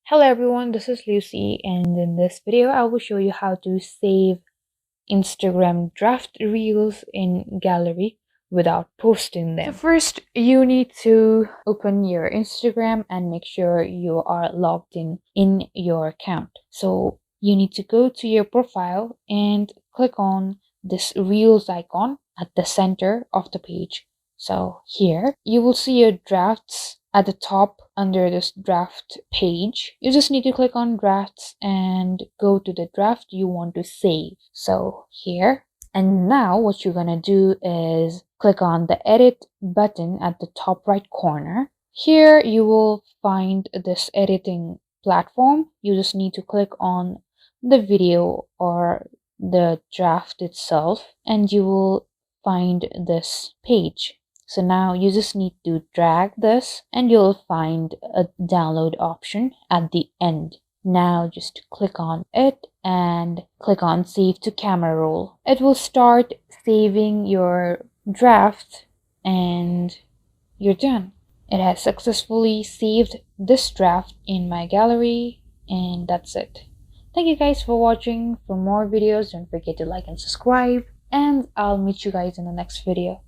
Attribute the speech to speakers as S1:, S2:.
S1: Hello everyone, this is Lucy, and in this video I will show you how to save Instagram draft reels in gallery without posting them. So first, you need to open your Instagram and make sure you are logged in your account. So you need to go to your profile and click on this reels icon at the center of the page. So here you will see your drafts at the top under this draft page. You just need to click on drafts and go to the draft you want to save. So here, and now what you're gonna do is click on the edit button at the top right corner. Here you will find this editing platform. You just need to click on the video or the draft itself and you will find this page. So now you just need to drag this and you'll find a download option at the end. Now just click on it and click on save to camera roll. It will start saving your draft and you're done. It has successfully saved this draft in my gallery, and that's it. Thank you guys for watching. For more videos, don't forget to like and subscribe, and I'll meet you guys in the next video.